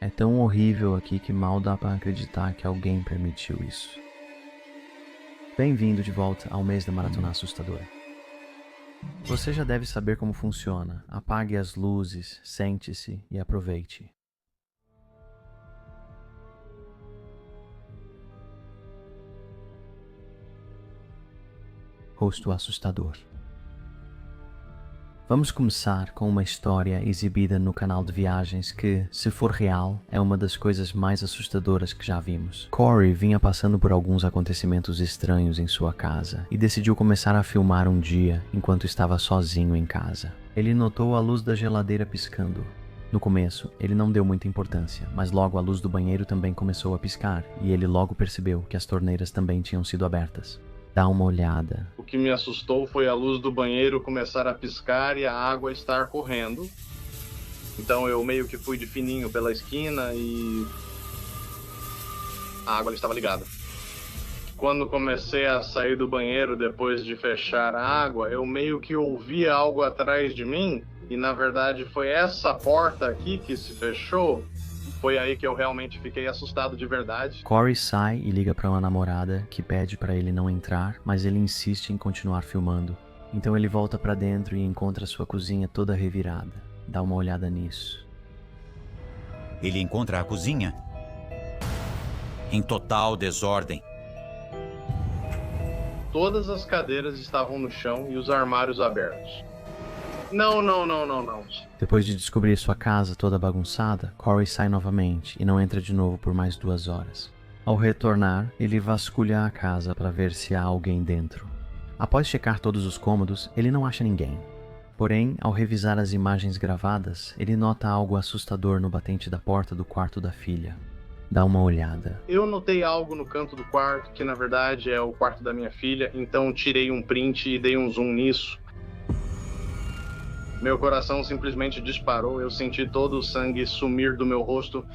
É tão horrível aqui que mal dá para acreditar que alguém permitiu isso. Bem-vindo de volta ao mês da Maratona Assustadora. Você já deve saber como funciona. Apague as luzes, sente-se e aproveite. Rosto assustador. Vamos começar com uma história exibida no canal de viagens que, se for real, é uma das coisas mais assustadoras que já vimos. Corey vinha passando por alguns acontecimentos estranhos em sua casa e decidiu começar a filmar um dia enquanto estava sozinho em casa. Ele notou a luz da geladeira piscando. No começo, ele não deu muita importância, mas logo a luz do banheiro também começou a piscar e ele logo percebeu que as torneiras também tinham sido abertas. Dá uma olhada. O que me assustou foi a luz do banheiro começar a piscar e a água estar correndo. Então eu meio que fui de fininho pela esquina e a água estava ligada. Quando comecei a sair do banheiro depois de fechar a água, eu meio que ouvi algo atrás de mim e na verdade foi essa porta aqui que se fechou. Foi aí que eu realmente fiquei assustado de verdade. Corey sai e liga para uma namorada que pede para ele não entrar, mas ele insiste em continuar filmando. Então ele volta para dentro e encontra sua cozinha toda revirada. Dá uma olhada nisso. Ele encontra a cozinha em total desordem. Todas as cadeiras estavam no chão e os armários abertos. Não. Depois de descobrir sua casa toda bagunçada, Corey sai novamente e não entra de novo por mais 2 horas. Ao retornar, ele vasculha a casa para ver se há alguém dentro. Após checar todos os cômodos, ele não acha ninguém. Porém, ao revisar as imagens gravadas, ele nota algo assustador no batente da porta do quarto da filha. Dá uma olhada. Eu notei algo no canto do quarto, que na verdade é o quarto da minha filha, então tirei um print e dei um zoom nisso. Meu coração simplesmente disparou, eu senti todo o sangue sumir do meu rosto.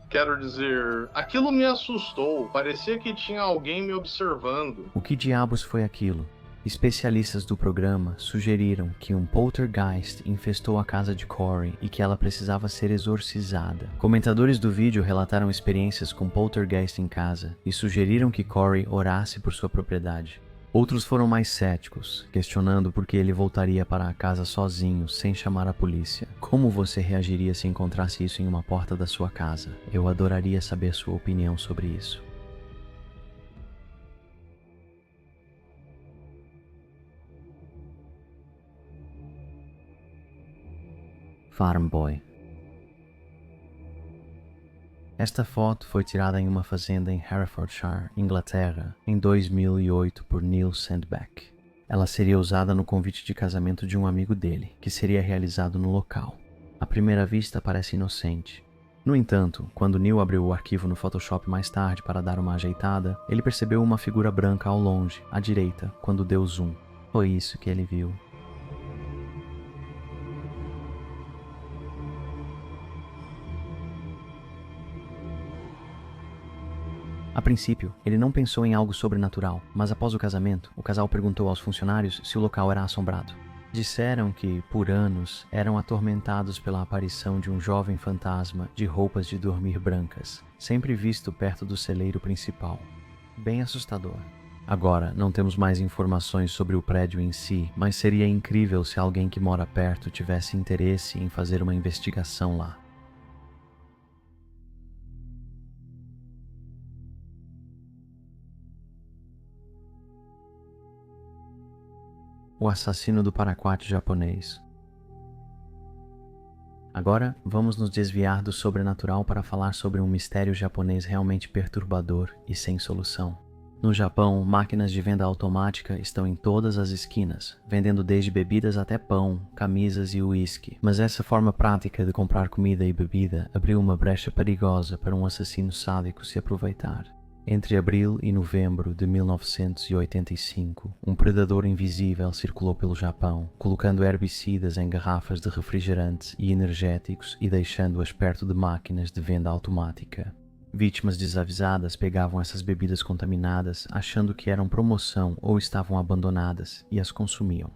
Quero dizer, aquilo me assustou, parecia que tinha alguém me observando. O que diabos foi aquilo? Especialistas do programa sugeriram que um poltergeist infestou a casa de Corey e que ela precisava ser exorcizada. Comentadores do vídeo relataram experiências com poltergeist em casa e sugeriram que Corey orasse por sua propriedade. Outros foram mais céticos, questionando por que ele voltaria para a casa sozinho, sem chamar a polícia. Como você reagiria se encontrasse isso em uma porta da sua casa? Eu adoraria saber sua opinião sobre isso. Farm Boy. Esta foto foi tirada em uma fazenda em Herefordshire, Inglaterra, em 2008 por Neil Sandbeck. Ela seria usada no convite de casamento de um amigo dele, que seria realizado no local. À primeira vista parece inocente. No entanto, quando Neil abriu o arquivo no Photoshop mais tarde para dar uma ajeitada, ele percebeu uma figura branca ao longe, à direita, quando deu zoom. Foi isso que ele viu. A princípio, ele não pensou em algo sobrenatural, mas após o casamento, o casal perguntou aos funcionários se o local era assombrado. Disseram que, por anos, eram atormentados pela aparição de um jovem fantasma de roupas de dormir brancas, sempre visto perto do celeiro principal. Bem assustador. Agora, não temos mais informações sobre o prédio em si, mas seria incrível se alguém que mora perto tivesse interesse em fazer uma investigação lá. O assassino do paraquat japonês. Agora, vamos nos desviar do sobrenatural para falar sobre um mistério japonês realmente perturbador e sem solução. No Japão, máquinas de venda automática estão em todas as esquinas, vendendo desde bebidas até pão, camisas e uísque. Mas essa forma prática de comprar comida e bebida abriu uma brecha perigosa para um assassino sádico se aproveitar. Entre abril e novembro de 1985, um predador invisível circulou pelo Japão, colocando herbicidas em garrafas de refrigerantes e energéticos e deixando-as perto de máquinas de venda automática. Vítimas desavisadas pegavam essas bebidas contaminadas, achando que eram promoção ou estavam abandonadas, e as consumiam.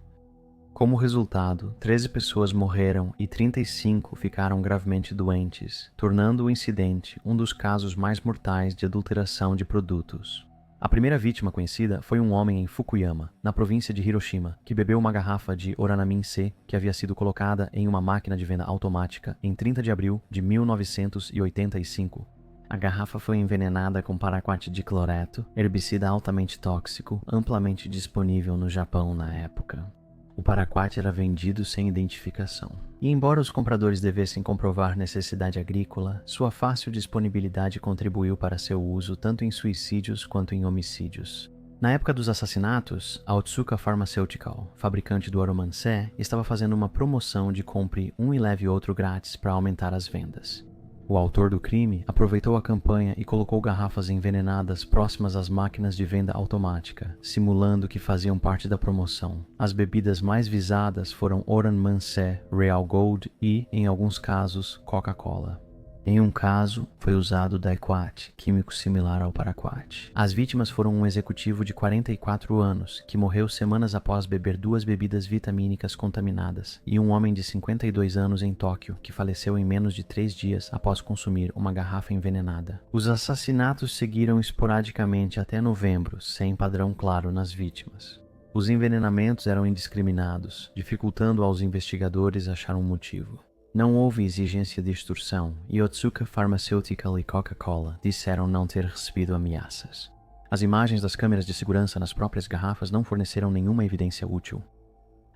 Como resultado, 13 pessoas morreram e 35 ficaram gravemente doentes, tornando o incidente um dos casos mais mortais de adulteração de produtos. A primeira vítima conhecida foi um homem em Fukuyama, na província de Hiroshima, que bebeu uma garrafa de Oranamin C que havia sido colocada em uma máquina de venda automática em 30 de abril de 1985. A garrafa foi envenenada com paraquat de cloreto, herbicida altamente tóxico, amplamente disponível no Japão na época. O paraquat era vendido sem identificação. E embora os compradores devessem comprovar necessidade agrícola, sua fácil disponibilidade contribuiu para seu uso tanto em suicídios quanto em homicídios. Na época dos assassinatos, a Otsuka Pharmaceutical, fabricante do Oromancé, estava fazendo uma promoção de compre um e leve outro grátis para aumentar as vendas. O autor do crime aproveitou a campanha e colocou garrafas envenenadas próximas às máquinas de venda automática, simulando que faziam parte da promoção. As bebidas mais visadas foram Oranmancé, Real Gold e, em alguns casos, Coca-Cola. Em um caso, foi usado Daiquat, químico similar ao paraquat. As vítimas foram um executivo de 44 anos, que morreu semanas após beber 2 bebidas vitamínicas contaminadas, e um homem de 52 anos em Tóquio, que faleceu em menos de 3 dias após consumir uma garrafa envenenada. Os assassinatos seguiram esporadicamente até novembro, sem padrão claro nas vítimas. Os envenenamentos eram indiscriminados, dificultando aos investigadores achar um motivo. Não houve exigência de extorsão e Otsuka Pharmaceutical e Coca-Cola disseram não ter recebido ameaças. As imagens das câmeras de segurança nas próprias garrafas não forneceram nenhuma evidência útil.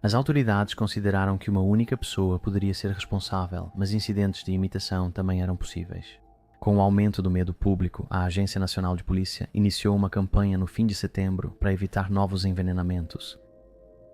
As autoridades consideraram que uma única pessoa poderia ser responsável, mas incidentes de imitação também eram possíveis. Com o aumento do medo público, a Agência Nacional de Polícia iniciou uma campanha no fim de setembro para evitar novos envenenamentos.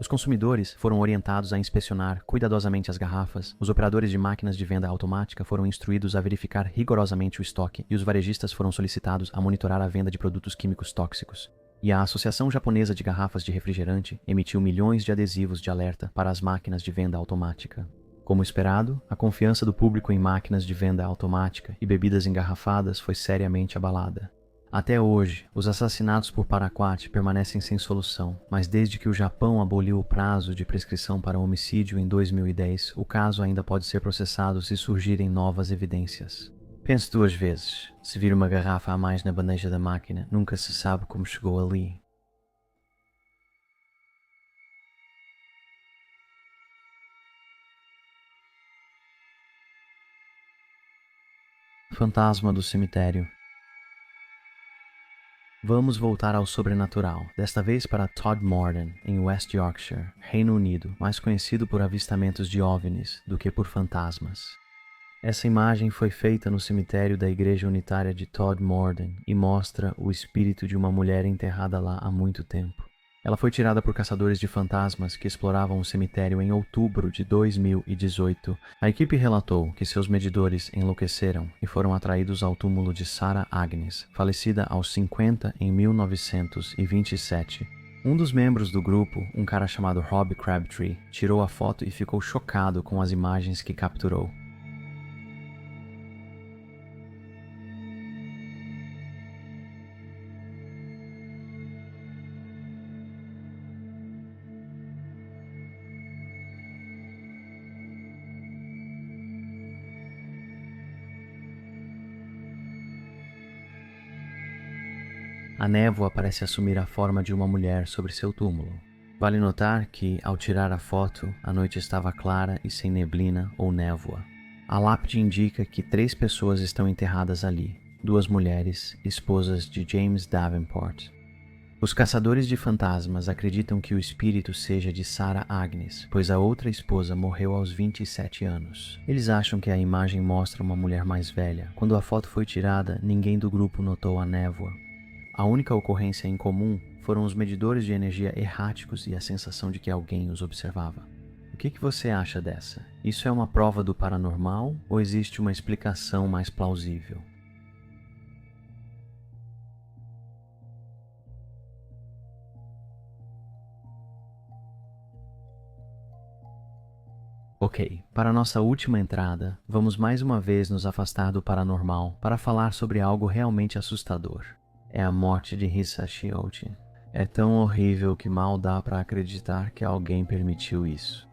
Os consumidores foram orientados a inspecionar cuidadosamente as garrafas, os operadores de máquinas de venda automática foram instruídos a verificar rigorosamente o estoque e os varejistas foram solicitados a monitorar a venda de produtos químicos tóxicos. E a Associação Japonesa de Garrafas de Refrigerante emitiu milhões de adesivos de alerta para as máquinas de venda automática. Como esperado, a confiança do público em máquinas de venda automática e bebidas engarrafadas foi seriamente abalada. Até hoje, os assassinatos por paraquat permanecem sem solução, mas desde que o Japão aboliu o prazo de prescrição para homicídio em 2010, o caso ainda pode ser processado se surgirem novas evidências. Pense 2 vezes. Se vir uma garrafa a mais na bandeja da máquina, nunca se sabe como chegou ali. Fantasma do cemitério. Vamos voltar ao sobrenatural, desta vez para Todmorden, em West Yorkshire, Reino Unido, mais conhecido por avistamentos de OVNIs do que por fantasmas. Essa imagem foi feita no cemitério da Igreja Unitária de Todmorden e mostra o espírito de uma mulher enterrada lá há muito tempo. Ela foi tirada por caçadores de fantasmas que exploravam o cemitério em outubro de 2018. A equipe relatou que seus medidores enlouqueceram e foram atraídos ao túmulo de Sarah Agnes, falecida aos 50 em 1927. Um dos membros do grupo, um cara chamado Rob Crabtree, tirou a foto e ficou chocado com as imagens que capturou. A névoa parece assumir a forma de uma mulher sobre seu túmulo. Vale notar que, ao tirar a foto, a noite estava clara e sem neblina ou névoa. A lápide indica que 3 pessoas estão enterradas ali, 2 mulheres, esposas de James Davenport. Os caçadores de fantasmas acreditam que o espírito seja de Sarah Agnes, pois a outra esposa morreu aos 27 anos. Eles acham que a imagem mostra uma mulher mais velha. Quando a foto foi tirada, ninguém do grupo notou a névoa. A única ocorrência em comum foram os medidores de energia erráticos e a sensação de que alguém os observava. O que você acha dessa? Isso é uma prova do paranormal ou existe uma explicação mais plausível? Ok, para nossa última entrada, vamos mais uma vez nos afastar do paranormal para falar sobre algo realmente assustador. É a morte de Hisashi Oji. É tão horrível que mal dá para acreditar que alguém permitiu isso.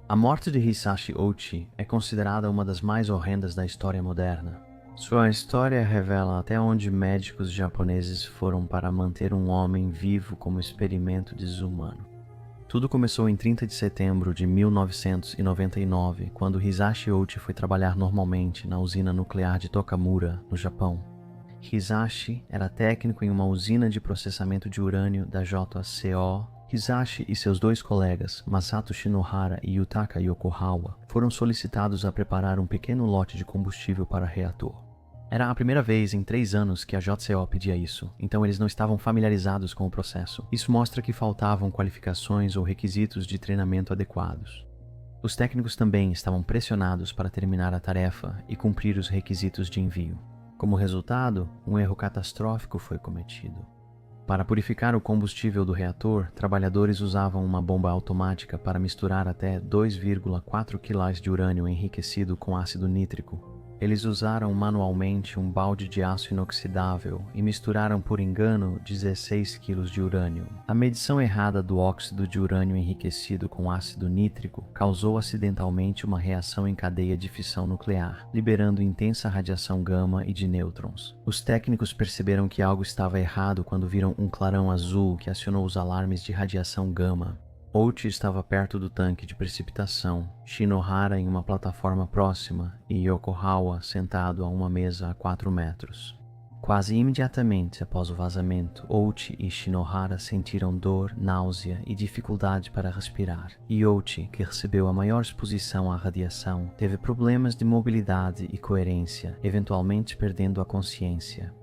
A morte de Hisashi Ouchi é considerada uma das mais horrendas da história moderna. Sua história revela até onde médicos japoneses foram para manter um homem vivo como experimento desumano. Tudo começou em 30 de setembro de 1999, quando Hisashi Ouchi foi trabalhar normalmente na usina nuclear de Tokamura, no Japão. Hisashi era técnico em uma usina de processamento de urânio da JCO. Hisashi e seus dois colegas, Masato Shinohara e Yutaka Yokohawa, foram solicitados a preparar um pequeno lote de combustível para reator. Era a primeira vez em 3 anos que a JCO pedia isso, então eles não estavam familiarizados com o processo. Isso mostra que faltavam qualificações ou requisitos de treinamento adequados. Os técnicos também estavam pressionados para terminar a tarefa e cumprir os requisitos de envio. Como resultado, um erro catastrófico foi cometido. Para purificar o combustível do reator, trabalhadores usavam uma bomba automática para misturar até 2,4 kg de urânio enriquecido com ácido nítrico. Eles usaram manualmente um balde de aço inoxidável e misturaram por engano 16 kg de urânio. A medição errada do óxido de urânio enriquecido com ácido nítrico causou acidentalmente uma reação em cadeia de fissão nuclear, liberando intensa radiação gama e de nêutrons. Os técnicos perceberam que algo estava errado quando viram um clarão azul que acionou os alarmes de radiação gama. Ouchi estava perto do tanque de precipitação, Shinohara em uma plataforma próxima e Yokohawa sentado a uma mesa a 4 metros. Quase imediatamente após o vazamento, Ouchi e Shinohara sentiram dor, náusea e dificuldade para respirar. E Ouchi, que recebeu a maior exposição à radiação, teve problemas de mobilidade e coerência, eventualmente perdendo a consciência.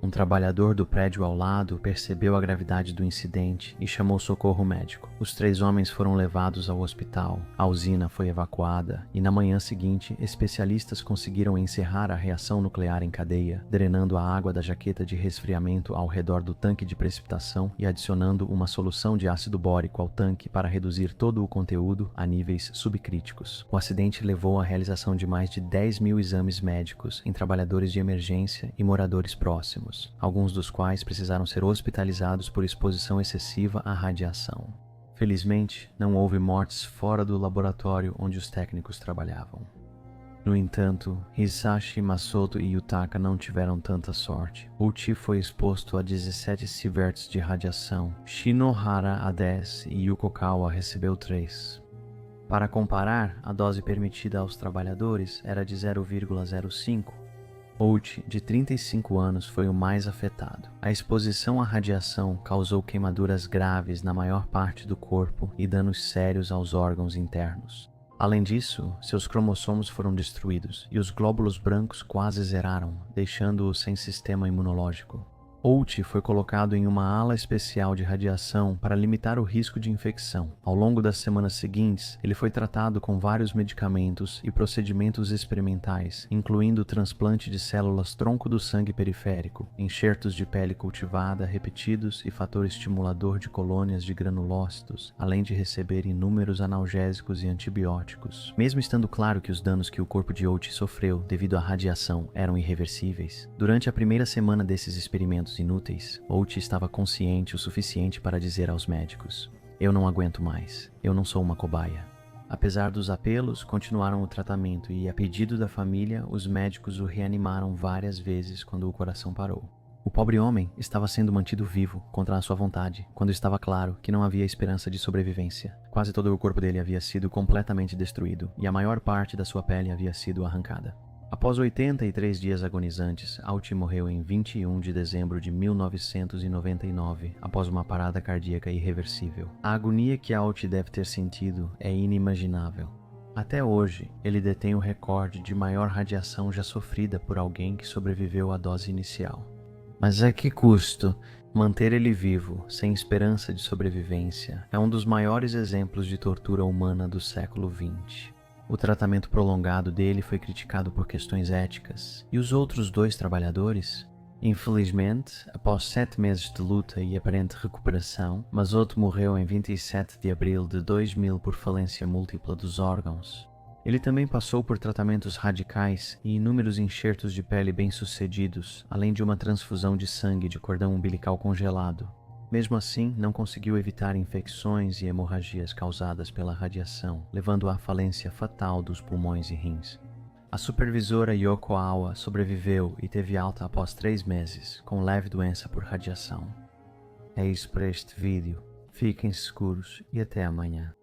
Um trabalhador do prédio ao lado percebeu a gravidade do incidente e chamou socorro médico. Os 3 homens foram levados ao hospital, a usina foi evacuada e na manhã seguinte, especialistas conseguiram encerrar a reação nuclear em cadeia, drenando a água da jaqueta de resfriamento ao redor do tanque de precipitação e adicionando uma solução de ácido bórico ao tanque para reduzir todo o conteúdo a níveis subcríticos. O acidente levou à realização de mais de 10.000 exames médicos em trabalhadores de emergência e moradores próximos, alguns dos quais precisaram ser hospitalizados por exposição excessiva à radiação. Felizmente, não houve mortes fora do laboratório onde os técnicos trabalhavam. No entanto, Hisashi, Masato e Yutaka não tiveram tanta sorte. Ouchi foi exposto a 17 sieverts de radiação, Shinohara a 10 e Yokohawa recebeu 3. Para comparar, a dose permitida aos trabalhadores era de 0,05. Ouchi, de 35 anos, foi o mais afetado. A exposição à radiação causou queimaduras graves na maior parte do corpo e danos sérios aos órgãos internos. Além disso, seus cromossomos foram destruídos e os glóbulos brancos quase zeraram, deixando-o sem sistema imunológico. Ouchi foi colocado em uma ala especial de radiação para limitar o risco de infecção. Ao longo das semanas seguintes, ele foi tratado com vários medicamentos e procedimentos experimentais, incluindo o transplante de células tronco do sangue periférico, enxertos de pele cultivada repetidos e fator estimulador de colônias de granulócitos, além de receber inúmeros analgésicos e antibióticos. Mesmo estando claro que os danos que o corpo de Ouchi sofreu devido à radiação eram irreversíveis, durante a primeira semana desses experimentos inúteis, Ouchi estava consciente o suficiente para dizer aos médicos: "Eu não aguento mais, eu não sou uma cobaia." Apesar dos apelos, continuaram o tratamento e, a pedido da família, os médicos o reanimaram várias vezes quando o coração parou. O pobre homem estava sendo mantido vivo contra a sua vontade, quando estava claro que não havia esperança de sobrevivência. Quase todo o corpo dele havia sido completamente destruído e a maior parte da sua pele havia sido arrancada. Após 83 dias agonizantes, Ouchi morreu em 21 de dezembro de 1999, após uma parada cardíaca irreversível. A agonia que Ouchi deve ter sentido é inimaginável. Até hoje, ele detém o recorde de maior radiação já sofrida por alguém que sobreviveu à dose inicial. Mas a que custo? Manter ele vivo, sem esperança de sobrevivência, é um dos maiores exemplos de tortura humana do século XX. O tratamento prolongado dele foi criticado por questões éticas. E os outros 2 trabalhadores? Infelizmente, após 7 meses de luta e aparente recuperação, Masato morreu em 27 de abril de 2000 por falência múltipla dos órgãos. Ele também passou por tratamentos radicais e inúmeros enxertos de pele bem-sucedidos, além de uma transfusão de sangue de cordão umbilical congelado. Mesmo assim, não conseguiu evitar infecções e hemorragias causadas pela radiação, levando à falência fatal dos pulmões e rins. A supervisora Yoko Awa sobreviveu e teve alta após 3 meses, com leve doença por radiação. É isso para este vídeo. Fiquem seguros e até amanhã.